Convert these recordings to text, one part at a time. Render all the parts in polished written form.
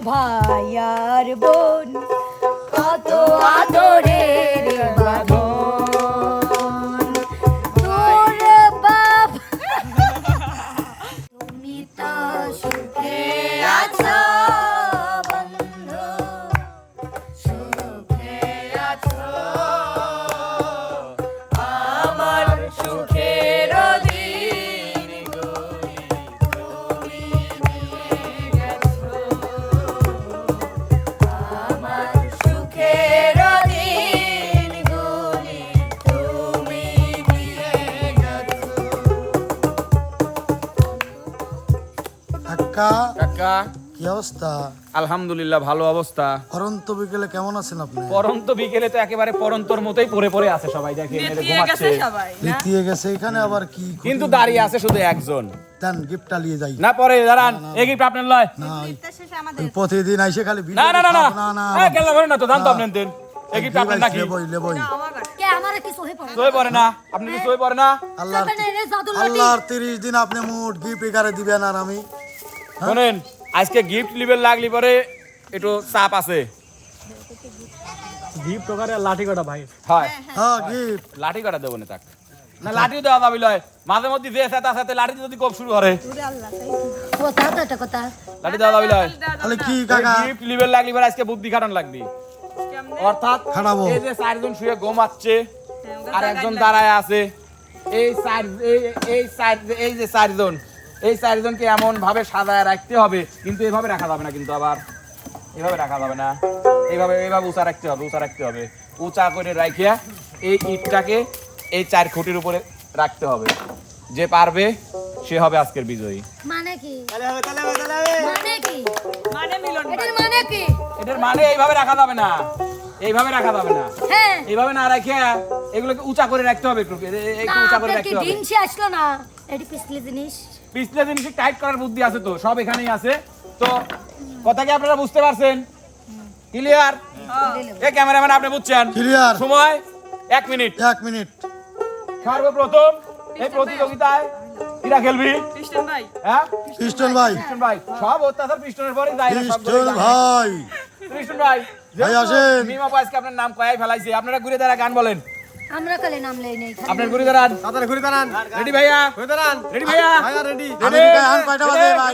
ভাইয়ার বোন কত আদরের বাঁধন তোর বাপ তুমি তো সুখে আছো বন্ধু সুখে আছো আমার সুখের দিন তুমি নিয়ে গেছো আমার সুখের দিনগুলি তুমি নিয়ে গেছো। কাকা কাকা কি অবস্থা? আলহামদুলিল্লাহ ভালো অবস্থা। পরন্ত বিকেলে কেমন আছেন আপনি? পরন্ত বিকেলে তো একেবারে পরন্তর মতোই পড়ে পড়ে আছে সবাই, দেখে মেরে ঘুমাচ্ছে। লিতিয়ে গেছে এখানে আবার কি কিন্তু দাঁড়িয়ে আছে শুধু একজন। দেন গিফটটা নিয়ে যাই। না পরে দাঁড়ান, এই গিফট আপনার লয়। না ওই প্রতিদিন আইসে খালি না না না না না এই গেল বলেন না তো দান তো আপনার দেন। এই গিফট আপনার নাকি? লেবই কে আমারে কি সহে পড়ে সই পড়ে না, আপনি কি সই পড়ে না? আল্লাহর 30 দিন আপনি মোট গিফট এগারে দিবেন আর আমি শুনেন, আজকে গিফট লিবেল লাগলি পরে একটু চাপ আছে। গিফট ওখানে লাঠি কাটা ভাই। হয় হ্যাঁ গিফট লাঠি কাটা দেবো না তাক, না লাঠিও দেওয়া যাবে লয়। মাঝে মধ্যে যে সাথে সাথে লাঠি যদি কোপ শুরু করে কথা তো এটা কথা লাঠি দেওয়া যাবে লয়। তাহলে কি কাকা গিফট লিবেল লাগলি পরে আজকে বুদ্ধি খাটান লাগবি। অর্থাৎ খাটাবো। এই যে চারজন শুয়ে ঘুমাচ্ছে আর একজন দাঁড়ায় আছে, এই যে চারজনকে এমন ভাবে সাজায় রাখতে হবে, কিন্তু এভাবে রাখা যাবে না, কিন্তু আবার এভাবে রাখা যাবে না, এইভাবে উঁচা রাখতে হবে, উঁচা করে রাখিয়া এই ইটটাকে এই 4 খুঁটির উপরে রাখতে হবে। যে পারবে সে হবে আজকের বিজয়ী। মানে কি মানে কি মানে মিলন এটার মানে কি? এটার মানে এইভাবে রাখা যাবে না, হ্যাঁ এইভাবে না রাখিয়া এগুলোকে উঁচা করে রাখতে হবে, একটু উঁচা করে রাখতে হবে। দিন সে আসলো না, এটি পিছলে জিনিস টাইট করার বুদ্ধি আছে তো, সব এখানেই আছে তো। কথা কি আপনারা বুঝতে পারছেন? ক্লিয়ার? এই ক্যামেরাম্যান আপনি বুঝছেন? ক্লিয়ার। সময় 1 মিনিট। 1 মিনিট। সর্বপ্রথম এই প্রতিযোগিতায় কিরা খেলবি? কৃষ্ণ ভাই। হ্যাঁ পিস্টন ভাই কৃষ্ণ ভাই, সব অত্যাচার পিস্টনের পরেই যায় না, সব পিস্টন ভাই কৃষ্ণ ভাই ভাই আসেন। মিমা আজকে আপনার নাম কয়াই ফেলাইছে, আপনারা ঘুরে দাঁড়া গান বলেন। আমরা কালে নাম লই নাই আপনার ঘুরে দাঁড়ান, তাড়াতাড়ি ঘুরে দাঁড়ান। রেডি ভাইয়া? ঘুরে দাঁড়ান। রেডি ভাইয়া? ভাইয়া রেডি। আমেরিকায় এখন কয়টা বাজে ভাই?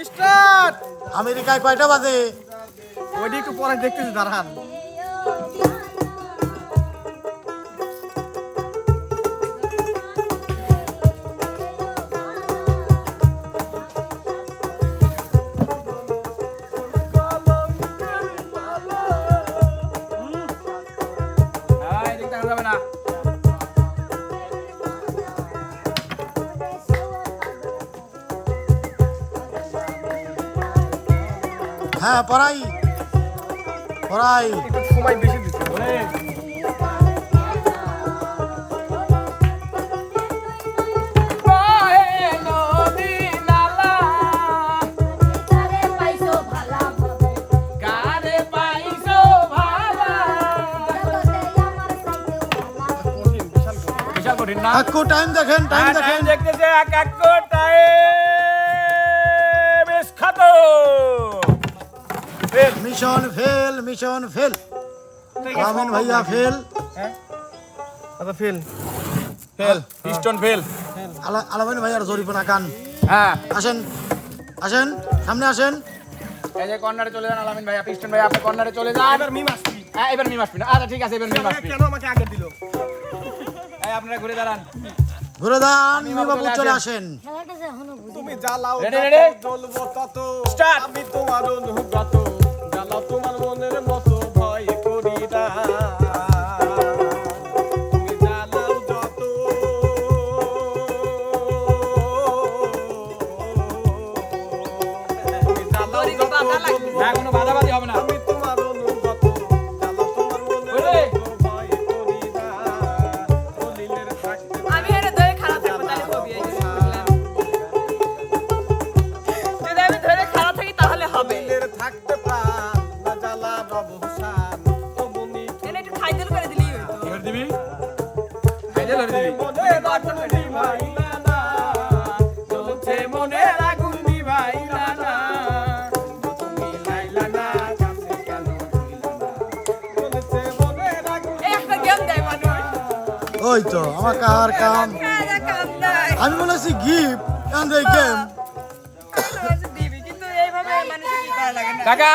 স্টার্ট। আমেরিকায় কয়টা বাজে? ওইটি একটু পরে দেখতেছি, দাঁড়ান। এই দিক তাকানো যাবে না। হ্যাঁ পড়াই একটু সময় বেশি দিচ্ছে। বলেন। কারে পাইছো ভালা ভাবে কারে পাইছো ভালা। জগতে আমার সাইতে ভালা বিশাল কঠিন না? একটু টাইম দেখেন টাইম দেখেন টাইম দেখতেছে, এক টাইম খাতো। মিশন ফেল আমিন ভাইয়া ফেল আচ্ছা ফেল। Piston fail. আলামিন ভাইয়ার জরিপানা কান হ্যাঁ আসেন সামনে আসেন। এই যে কর্নারে চলে যান আলামিন ভাইয়া, পিস্টন ভাইয়া আপনি কর্নারে চলে যান। এবার মিম আসবি। হ্যাঁ এবার মিম আসবি না, আচ্ছা ঠিক আছে এবার মিম আসবি। কেন আমাকে আগে দিল? এই আপনারা ঘুরে দাঁড়ান। ঘুরে দান বাবু চলে আসেন। খেলাটা যে এখনো বুঝি তুমি জ্বালাও Ready, যত, ready? জ্বলবো তত। Start. আমি তোমার অনুগত, জ্বালাও তোমার মনের মতো, ভয় করি দিবি এই যে ধরে দিবি চলছে মনের আগুন নিভাইলা না তুমি লাইলা না কাছে কেন রইলা না চলছে মনের আগুন একটা গেম দেয় মানুষ ওই তো আমার কার কাম কারা কাম দেয় আমি বলেছি গিফট এন্ড এই গেম দিবি কিন্তু এইভাবে মানুষের কি করা লাগে না কাকা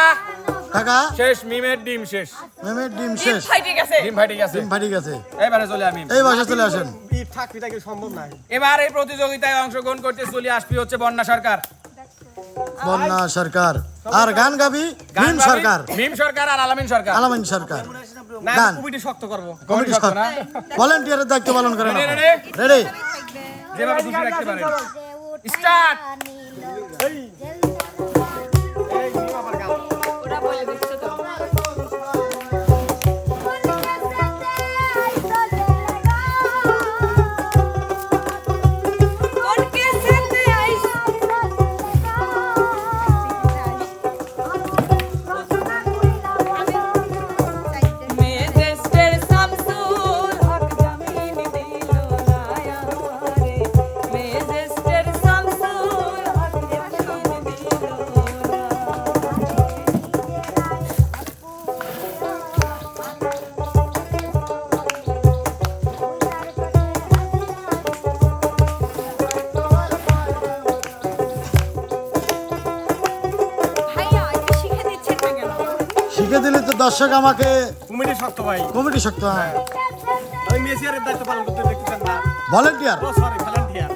কাকা শেষ মিমের ডিম শেষ মেমের ডিম শেষ ফাইটে গেছে ডিম ফাটি গেছে ডিম ফাটি গেছে এবারে চলে আমি এই বাসা চলে আসেন বিট থাকবিটা কি সম্ভব না এবার এই প্রতিযোগিতায় অংশগ্রহণ করতে চলে আসবি হচ্ছে বন্যা সরকার বন্যা সরকার আর গান গাবি মিম সরকার মিম সরকার আর আলামিন সরকার আলামিন সরকার না গান কমিটি শক্ত করব কমিটি শক্ত না? ভলান্টিয়ারের দায়িত্ব পালন করেন রেডি, রেডি? রেডি যেভাবে খুশি রাখতে পারেন স্টার্ট এই নিউ আবার গান ওরা বলে দিচ্ছে তো কোন কেসেতে আইস মেজেস্টার শামসুল হক জামিন দিল না আমারে মেজেস্টার শামসুল হক জামিন দিল ভাইয়া এটা শিখে দিচ্ছেন না কেন শিখে দিলে তো দর্শক আমাকে কমিটি শক্ত ভাই কমিটি শক্ত আমি মেসিয়ারের দায়িত্ব পালন করতে দেখতেছেন না ভলান্টিয়ার ও সরি ভলান্টিয়ার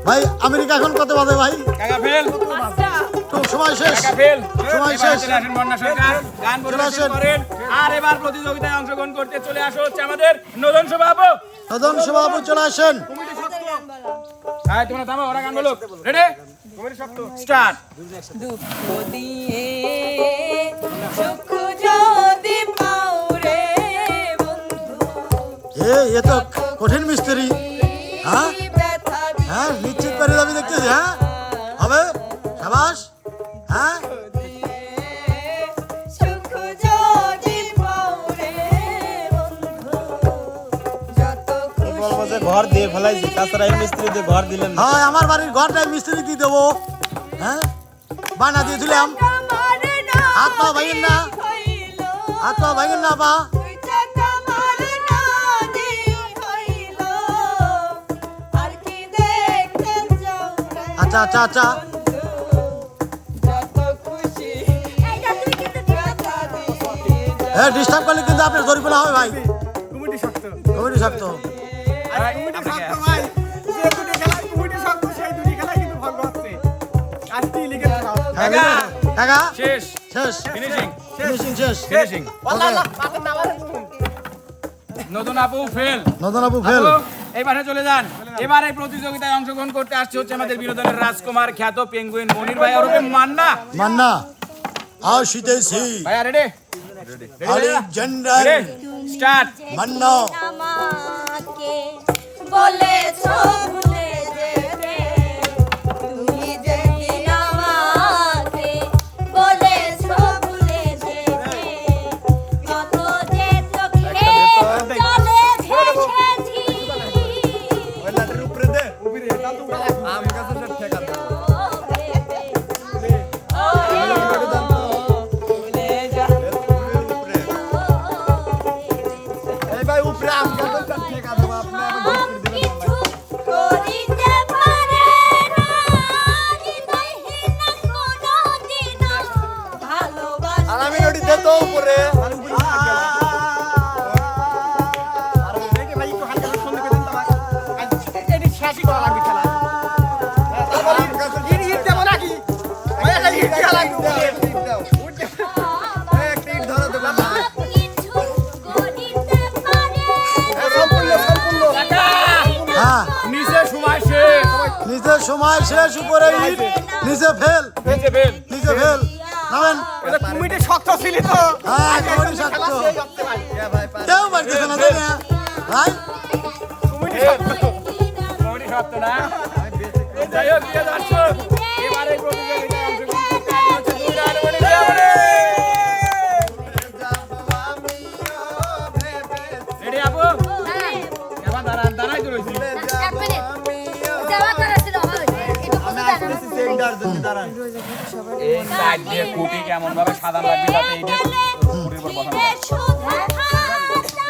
ভাই আমেরিকা এখন কত বাজে ভাই কাকা ফেল আচ্ছা তো সময় শেষ কাকা ফেল সময় এবার শেষ চলে আসেন বন্যা সরকার গান পরিবেশন করেন আর এবার প্রতিযোগিতায় অংশগ্রহণ করতে চলে আসো হচ্ছে আমাদের নদন সভাপতি সদন সভাপতি চলে আসেন কমিটি শক্ত হ্যাঁ তোমরা থামো ওরা গান বলো রেডি কমিটি শক্ত স্টার্ট দুঃখ দিয়ে সুখ যদি পাও রে বন্ধু এ তো কঠিন মিস্ত্রি হ্যাঁ ব্যথা হ্যাঁ নিশ্চিত পেরে যাবি দেখতেছি হ্যাঁ হবে সাবাস হ্যাঁ দিয়ে সুখ যদি পাও রে বন্ধু যত খুশি ঘর দিয়ে ফেলাইছি তাছাড়া এই মিস্ত্রি দিয়ে ঘর দিলেন না। হয় আমার বাড়ির ঘরটাই মিস্ত্রি দিয়ে দেবো হ্যাঁ বানা দিয়ে দিলাম আমার না হাত পা ভাঙেন না হইল হাত পা ভাঙেন না পা তুই চাকা মার না দি হইল আর কি দেখতে যাও রে আচ্ছা আচ্ছা আচ্ছা যত খুশি এইটা তুই কিন্তু ব্যথা দিয়ে হ্যাঁ ডিস্টার্ব করলে কিন্তু আপনার জরিমানা হবে ভাই কমিটি শক্ত কমিটি শক্ত কমিটি শক্ত ভাই যে দুটি খেলায় কমিটি শক্ত সেই দুটি খেলায় কিন্তু ভঙ্গ হচ্ছে আজকে লিখে দাও কাকা কাকা শেষ শেষ ফিনিশিং ফিনিশিং শেষ ফিনিশিং আল্লাহ আল্লাহ পাতে নামাজ নতুন আপু ফেল নদন আপু ফেল এবারে চলে যান এবার এই প্রতিযোগিতায় অংশগ্রহণ করতে আসছে হচ্ছে আমাদের বিনোদনের রাজকুমার খ্যাত পেঙ্গুইন মনির ভাই ওরফে মান্না মান্না আসিতেছি ভাইয়া রেডি আলেকজান্ডার স্টার্ট মান্না আমাকে বলেছ ভুলে যেতে তুমি যেদিন আমাকে বলেছ ভুলে যেতে কত যে চোখে জলে ভেসেছি ওই লাঠির উপরে দে উপরে এটা তো আম গাছের ঠেকা দে ও বেবে ও ভুলে যা উপরে এই ভাই উপরে আম গাছের ঠেকা দেবো আপনি আমি কিছু করিতে পারে না হৃদয়হীন কোনদিনও ভালোবাসা আর আমি নড়ি দে তো উপরে আর উপরে আর দেখে ভাই একটু হালকা সুন্দর করে দেন তো ভাই এটি শেষই করা লাগবে খেলা আম গাছের ইট ইট দেব নাকি ভাই এটা ইট দেওয়া লাগবে একটা ইট ধরে দেবো না কিছু করিতে পারে সম্পূর্ণ সম্পূর্ণ হ্যাঁ নিচে সময় শেষ নিজের সময় শেষ উপরে ইট নিচে ফেল নিচে ফেল নিচে ফেল নামেন এটা কমিটি শক্ত ছিল তো হ্যাঁ কমিটি শক্ত ভাই পার কেউ পারতেছে না তাই না ভাই কমিটি শক্ত মনি সত্য না যাই হোক প্রিয় দর্শক এবার এই প্রতিযোগিতায় অংশগ্রহণ করতে আসছে হচ্ছে দুই রান মনি রেডি আপু এই সাইড দিয়ে খুঁটি কেমন ভাবে সাজানো লাগবে যাতে এইটা খুঁটির উপর বসানো যায়।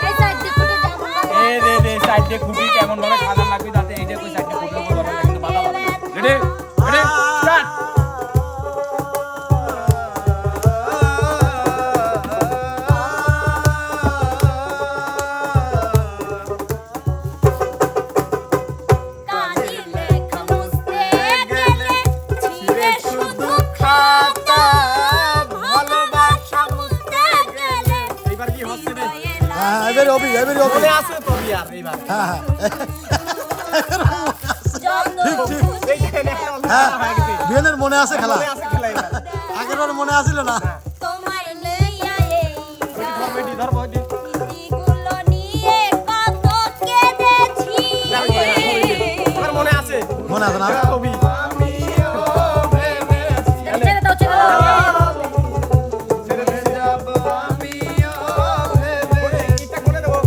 এই সাইড দিয়ে ফুটে যাবো এই সাইড দিয়ে খুঁটি কেমন ভাবে সাজানো লাগবে যাতে এইটা ওই সাইড দিয়ে খুঁটির উপর বসানো যায়, কিন্তু বাধা হবে না। Ready ready start. কালি লেখা মুছতে গেলে ছিঁড়ে শুধু খাতা ভালোবাসা মুছতে গেলে এইবার কি হচ্ছে রে? হ্যাঁ এবারে অবি মনে আছে তো বিয়ার এইবার হ্যাঁ হ্যাঁ ঠিক ঠিক এইখানে একটা অলরেডি হ্যাঁ হয়ে গেছে বিয়ানের মনে আছে খেলা মনে আছে খেলা এবার আগের বার মনে আসিল না তোমায় লইয়া এই ধরবেডি ধরবো ওই স্মৃতিগুলো নিয়ে কত কেঁদেছি আমার মনে আছে মনে আছে না কবি ছেড়ে দাও ছেড়ে দাও এটা করে দেবো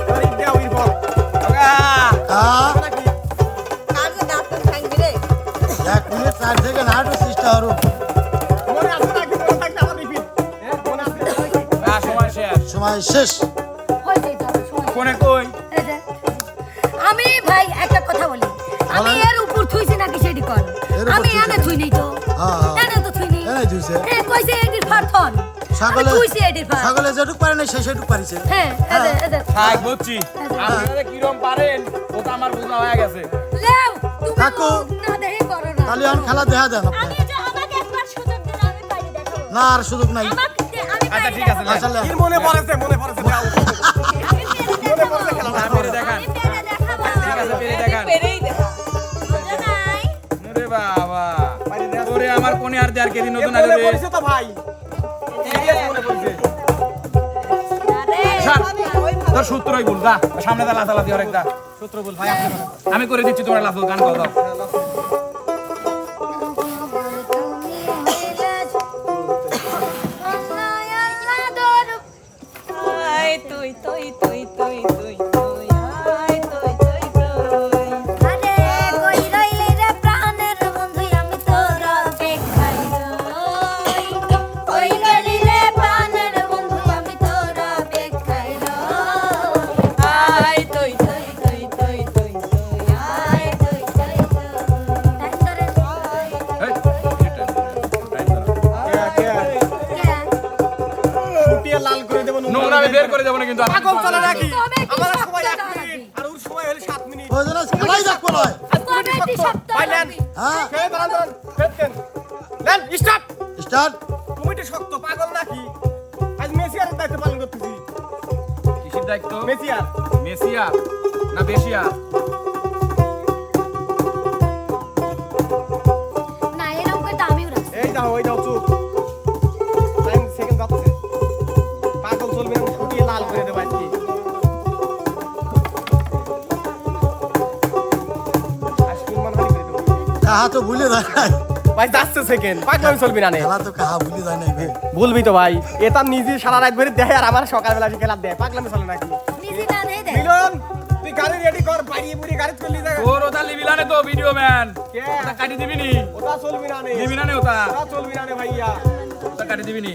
এবার ইট দাও ইট বল হ্যাঁ নাকি 1 মিনিট 4 সেকেন্ড হাঁটু চেষ্টা করো মনে আছে নাকি মনে থাকতে আবার রিপিট মনে আছে সময় শেষ। সময় শেষ হয়ে যাইতে হবে সময় কোনে কই এই যে, আমি ভাই একটা কথা বলি আমি বলেন। এর উপর থুইছি নাকি সেটি কোন এর উপর আমি থুইছেন। এনে থুই নেই তো হ্যাঁ, হ্যাঁ। এনে তো থুই নেই এনে থুইছে। এ কইছে এডির ফারথন আমি ছাগলে থুইছি এডির ফার ছাগলে যেটুক পারে না সেটুক পারিছে হ্যাঁ এদে থাক বুঝছি আপনারা কিরম পারেন ওটা আমার বোঝা হয়ে গেছে। লেও তুমি কাকু। না দেখি করো না তাহলে এখন খেলা দেখা দেন আপনি আমি যে আমাকে একবার সুযোগ দিন আমি পারি দেখাবো না আর সুযোগ নাই আমাকে আমি আচ্ছা পারি ঠিক আছে আচ্ছা লে। কি মনে পড়েছে দাও মনে পড়েছে খেলাটা। না পেরে দেখান। আমি পেরে দেখাবো ঠিক আছে পেরে দেখান। বুঝো নাই ওরে বাবা পারি দেখান। ওরে আমার কোনে আর দেয়ার কেদিন এ নতুন মনে আসবে। পড়েছে তো ভাই সিরিয়াস মনে পড়েছে আরে ছাড়। তোর সূত্রই ভুল দা সামনে দা লাফালাফি আরেক দা সূত্র বল ভাই আপনি বলেন। আমি করে দিচ্ছি তোমার লাফাল গান গাও দাও। আয় তুই তুই তুই তুই তুই তুই আয় তুই তুই তুই আরে কই রইলি রে প্রাণের বন্ধু আমি তোর অপেক্ষায় রই কই রইলি রে প্রাণের বন্ধু আমি তোর অপেক্ষায় রই আয় তুই তুই তুই তুই তুই তুই আয় তুই তুই তুই তাই তোরে এই, এটা, টাইম ধরো। কে কে ফুটিয়ে লাল করে দেব নোংরা আমি বের করে দেবো না কিন্তু পাগল চলে নাকি তবে কি আমার শব্দ সময় 1 দাঁড়াবি? মিনিট আর ওর সময় হলো 7 মিনিট ওই জন্য খেলাই দেখবো নয় কমেডি শব্দ ভাই নেন দাঁড়াবি। হ্যাঁ খেয়ে দাঁড়ান ফেলতেন নেন স্টার্ট স্টার্ট তুমি তো শক্ত পাগল নাকি আজ মেসিয়ারের দায়িত্ব পালন করতেছি কিসের দায়িত্ব মেসিয়ার মেসিয়া না বেশিয়া না এরকম করে আমিও রাখছি এই দাও ওই দাও চুপ টাইম সেকেন্ড যাচ্ছে পাগল চলবে না ফুটিয়ে লাল করে দেব আজকে আজকে মানহানি করে দেব কাহা তো ভুলে যায় নাই ভাই যাচ্ছে সেকেন্ড পাগলামি চলবি না নে খেলা তো কাহা ভুলে যায় নাই ভাই বলবি তো ভাই এটা নিজে সারা রাত ধরে দেয় আর আমার সকালবেলা এসে খেলা দেয় পাগলামি চলে নাকি নিজে না দেই দে মিলন তুই গাড়ি রেডি কর বাড়িয়ে বুড়ি গাড়ি চললি যা তোর ওটা লিবিলানে তো ভিডিও ম্যান কে? ওটা কাটি দিবি নি ওটা চলবি না নে দিবি না নে ওটা ওটা চলবি না নে ভাইয়া ওটা কাটি দিবি নি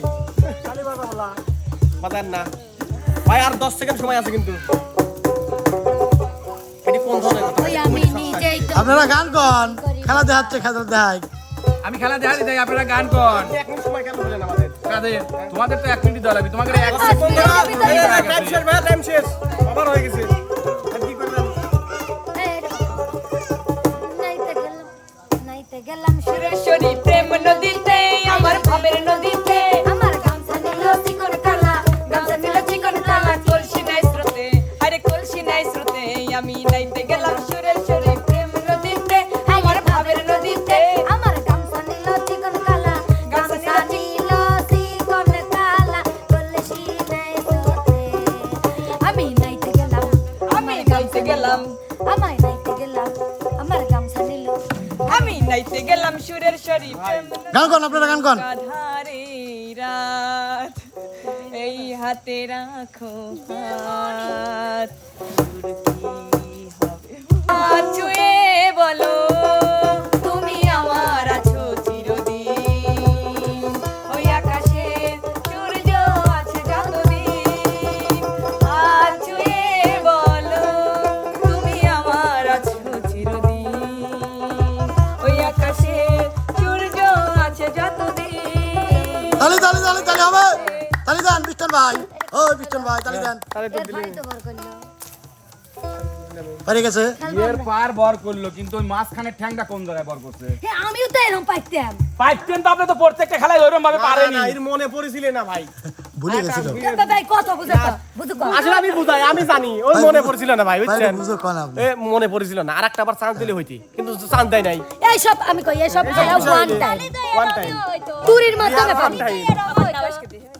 খালি বাবা বলা বাজার না ভাই আর 10 সেকেন্ড সময় আছে কিন্তু এটি কোন ধরনের কথা ওই আমি নিজেই তো আপনারা গান কন খেলা দেখাচ্ছে খেলা দেখাই আমি খেলা দেখা দিতে আপনারা গান কর 1 মিনিট সময় কেন বলেন আমাদের কাদের তোমাদের তো 1 মিনিট দেওয়া লাগবে তোমাদের এক আচ্ছা, সেকেন্ড টাইম শেষ ভাই টাইম শেষ আবার হয়ে গেছে আর কি করবেন নাইতে গেলাম সুরে সুরেশ্বরী প্রেম নদীতে আমার ভাবের নদীতে আমার গামছা নিল চিকন কালা গামছা নিল চিকন কালা কলসি নাই স্রোতে আরে কলসি নাই স্রোতে আমি নাইতে গেলাম সুরেশ্বরী প্রেম নদীতে আমার ভাবের নদীতে আমার গামছা নিল চিকন কালা গামছা নিল চিকন কালা কলসি নাই সুতে আমি নাইতে গেলাম আমি নাইতে গেলাম আমায় নাইতে গেলাম আমার গামছা নিল আমি নাইতে গেলাম সুরেশ্বরী প্রেম গান কন আপনারা গান কন গাধারে রাত এই হাতে রাখো হাত হাত ছুঁয়ে বলো তুমি আমার আছো চিরদিন ওই আকাশে সূর্য আছে যতদিন হাত ছুঁয়ে বলো তুমি আমার আছো চিরদিন ওই আকাশে সূর্য আছে যতদিন তালি তালি তালি তালি হবে তালি দেন বিষ্টন ভাই ও বিষ্টন ভাই তালি দেন এর ভাই তো বর করলো পারে গেছে এর পার বর করলো কিন্তু ওই মাঝখানে ঠ্যাংটা কোন জায়গায় বর করছে হে আমিও তো এরকম পাইতাম পাইতেন তো আপনি তো প্রত্যেকটা খেলায় ওইরকম ভাবে পারেনি এর মনে পড়েছিল না ভাই ভুলে গেছিল ভাই কত বুঝো কম আসলে আমি বুঝাই আমি জানি ওই মনে পড়ছিল না ভাই ভাই বুঝছেন বুঝো কোন আপনি এ মনে পড়ছিল না আরেকটা বার চান্স দিলে হইতি কিন্তু চান্স দেয় নাই এইসব আমি কই এইসব খেলা ওয়ান টাইম ওয়ান টাইম তুরির মাধ্যমে ওয়ান পারি টাইম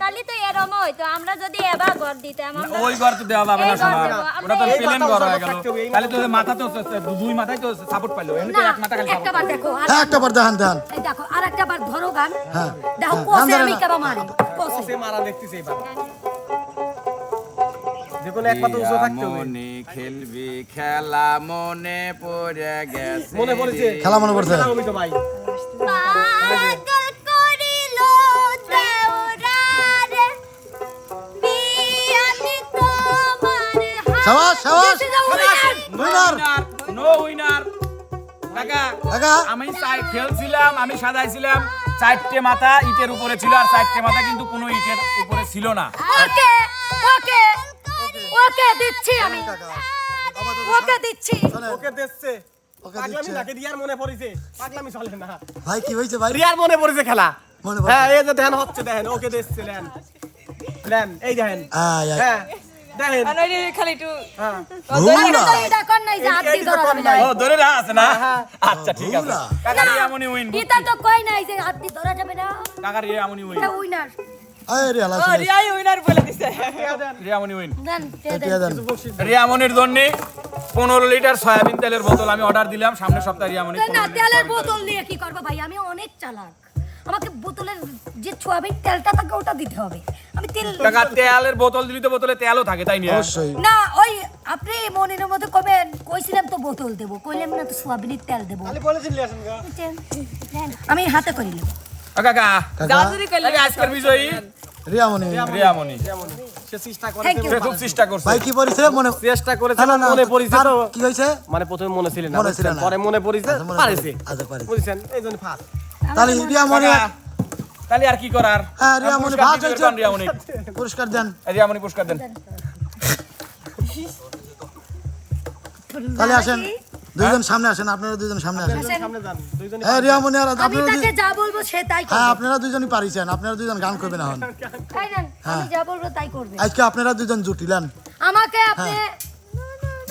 তাহলে তো এরম হইতো আমরা যদি এবার ঘর দিতাম আমরা ওই ঘর তো দেওয়া যাবে না এই ঘর শোনা দেবো, ওটা তো আমরা প্লেন ঘর হয়ে গেল থাকতে হবে, এই তাহলে তো মাথা তো দুই মাথায় তো সাপোর্ট পাইলো এমনি এক মাথা খালি একটা বার দেখো হ্যাঁ একটা বার দেখান দেখান এই দেখো আরেকটা বার ধরো গান হ্যাঁ দেখো হ্যাঁ, কোসে গান আমি ধরে কেবা মারি কোসে সে মারা দেখতেছে এবার দেখুন এক পাতা উঁচু থাকতে হবে মনে খেলবি খেলা মনে পড়ে গেছে মনে পড়েছে খেলা মনে পড়ছে আমি তো ভাই পাগল করিল দেওরারে বিয়ানি তোমার সাবাস সাবাস উইনার নো উইনার কাকা কাকা আমি খেলছিলাম আমি সাজাইছিলাম চারটে মাথা ইটের উপরে ছিল আর চারটে মাথা কিন্তু কোনো ইটের উপরে ছিল না ওকে ওকে ওকে দিচ্ছি আমি ওকে দিচ্ছি ওকে দেখছে ওকে পাগলামি দিচ্ছে নাকি রিয়ার মনে পড়েছে পাগলামি চলে না ভাই কি হয়েছে ভাই রিয়ার মনে পড়েছে খেলা মনে পড়ছে। হ্যাঁ এই যে দেখেন হচ্ছে দেখেন ওকে দেখছে লেন লেন এই দেখেন আয় আয় হ্যাঁ দেখেন আর ওই যে খালি একটু হ্যাঁ ঘুরা তো এটা কর নাই যে হাত দিয়ে ধরা যাবে না ও ধরে রাখা আছে না আচ্ছা ঠিক আছে ঘুরা। কাকা রিয়ামনি উইন এটা তো কই নাই যে হাত দিয়ে ধরা যাবে না কাকা রিয়ামনি উইন এটা উইনার আয় রে আল্লাহ ও রিয়াই উইনার বলে দিছে রিয়ামনি উইন দেন এটা দেন রিয়ামনির জন্য 15 লিটার সয়াবিন তেলের বোতল আমি অর্ডার দিলাম সামনের সপ্তাহে রিয়ামনি না তেলের বোতল নিয়ে কি করবো ভাই আমি অনেক চালাক আমাকে বোতলের যে ছোয়াবিন তেলটা থাকে ওটা দিতে হবে আমি তেল কাকা তেলের বোতল দিলি তো বোতলে তেলও থাকে তাই নিয়ে অবশ্যই না ওই আপনি মনের মধ্যে কবে কইছিলাম তো বোতল দেবো কইলাম না তো সোয়াবিনের তেল দেবো আমি হাতে করি নেব কাকা কাকা জাদুরি করলে তাহলে আজকের বিজয়ী রিয়ামনি রিয়ামনি সে চেষ্টা করে থ্যাংক ইউ সে খুব চেষ্টা করছে ভাই কি পড়িছে মনে চেষ্টা করেছে না, না, না, মনে পড়েছে তার তো কি হয়েছে মানে প্রথমে মনে ছিল না মনে ছিল বুঝছেন? না। পরে মনে পড়েছে আচ্ছা, মনে পারেছে পড়েছে। আচ্ছা, পারেছে। বুঝছেন এই জন্য ফার্স্ট তাহলে রিয়ামনি কাকা, তাহলে আর কি করার হ্যাঁ রিয়ামনি পুরস্কার ভাত দিতে হয়েছে পারবেন রিয়ামনি পুরস্কার দেন রিয়ামনি পুরস্কার দেন তাহলে আসেন দুইজন সামনে আসেন আপনারা দুইজন সামনে আসেন সামনে যান দুইজন হ্যাঁ রিয়ামনি আর আমি আপনারা তাকে যা বলবো সে তাই হ্যাঁ করবে আপনারা দুইজনই পারিছেন আপনারা দুইজন গান করবেন এখন তাই না আমি যা বলবো তাই করবে আজকে আপনারা দুইজন জুটিলেন আমাকে আপনি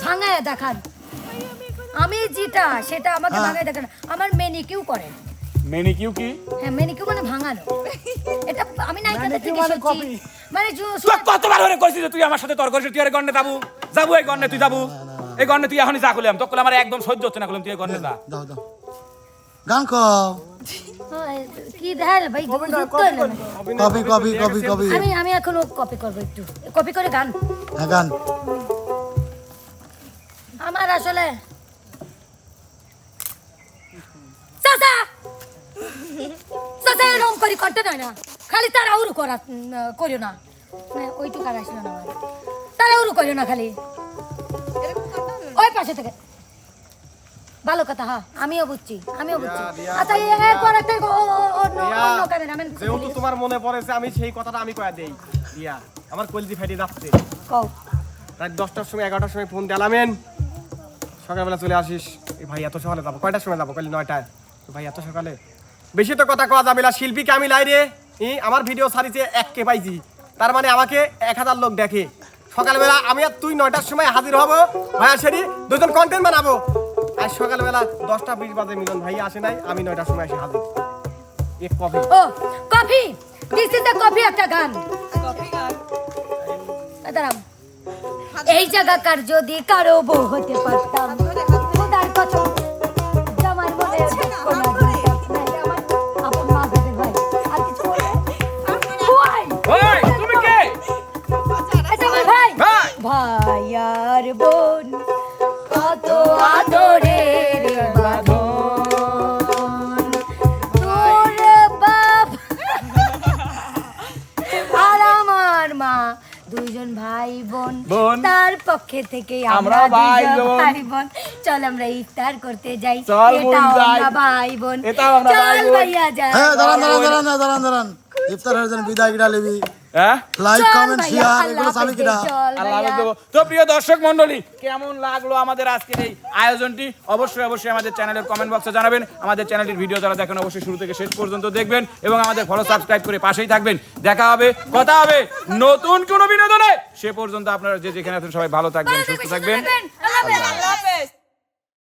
ভাঙায় দেখান আমি যেটা সেটা আমাকে ভাঙায় দেখান আমার মেনিকিউ করেন মেনিকিউ কি হ্যাঁ মেনিকিউ মানে ভাঙানো এটা আমি নাইকাতে থেকে শিখছি মানে তুই কতবার হরে কইছিস যে তুই আমার সাথে তর্ক করিস তুই আর গন্নে যাবো যাবো এই গন্নে তুই যাবো এই গন্নে তুই এখনই যা করলাম তো আমার একদম সহ্য হচ্ছে না করলাম তুই এই গন্নে যা দাও দাও গান কও কি দেখাল ভাই যুক্ত হইলো না। কপি কপি কপি কপি আমি এখন কপি করবো একটু কপি করে গান হ্যাঁ গান আমার আসলে চাচা চাচা এরকম করি করতে নয় না খালি তাড়াহুড়ো করিও না ওইটুকু আর আসলো না আমার তাড়াহুড়ো করিও না খালি ওই পাশে থেকে ভালো কথা হ্যাঁ আমিও বুঝছি আচ্ছা এরপর একটা অন্য ক্যামেরাম্যান যেহেতু তোমার মনে পড়েছে আমি সেই কথাটা আমি কয়া দেই ইয়া আমার কলজি ফাইটে যাচ্ছে কও রাত 10টার সময় 11টার সময় ফোন দিলামেন সকালবেলা চলে আসিস এই ভাই এত সকালে যাবো কয়টার সময় যাবো কইলে 9টায় ভাই এত সকালে বেশি তো কথা কওয়া যাবে না শিল্পীকে আমি লাইরে আমার ভিডিও ছাড়িছে 1K পাইছি তার মানে আমাকে 1000 লোক দেখে সকালবেলা আমি আর তুই 9টার সময় হাজির হব ভাইয়া সেরি দুজন কন্টেন্ট বানাবো আর সকালবেলা 10টা 20 বাজে মিলন ভাই আসে নাই আমি 9টার সময় এসে হাজির এক কফি ও coffee this is the coffee একটা গান কফি গান দাঁড়াও এই জায়গাকার যদি কারো বউ হতে পারতাম খোদার কসম জামার মনে কোনো দুঃখ নাই। আমার আপন মা ভেবে ভাই আর কিছু বলে? ওই! ওই তুমি কে বোন। তার পক্ষে থেকে আমরা আমরা ভাই দুইজন বোন। ভাই বোন। চল আমরা ইফতার করতে যাই। চল বোন এটাও যাই। আমরা ভাই বোন। এটাও আমরা চল ভাই বোন। ভাইয়া যাই। হ্যাঁ দাঁড়ান ইফতারের জন্য বিদায় কিটা লিবি হ্যাঁ লাইক চল কমেন্ট ভাইয়া, শেয়ার আল্লাহ এগুলো চাবি হাফেজ, কিটা চল আল্লাহ ভাইয়া। হাফেজ দেবো। তো প্রিয় দর্শক মণ্ডলী, কেমন লাগলো আমাদের আজকের এই আয়োজনটি অবশ্যই আমাদের চ্যানেলের কমেন্ট বক্সে জানাবেন। আমাদের চ্যানেলটির ভিডিও যারা দেখেন অবশ্যই শুরু থেকে শেষ পর্যন্ত দেখবেন এবং আমাদের ফলো সাবস্ক্রাইব করে পাশেই থাকবেন। দেখা হবে, কথা হবে নতুন কোনো বিনোদনে। সে পর্যন্ত আপনারা যে যেখানে আছেন সবাই ভালো থাকবেন, সুস্থ থাকবেন। আল্লাহ হাফেজ।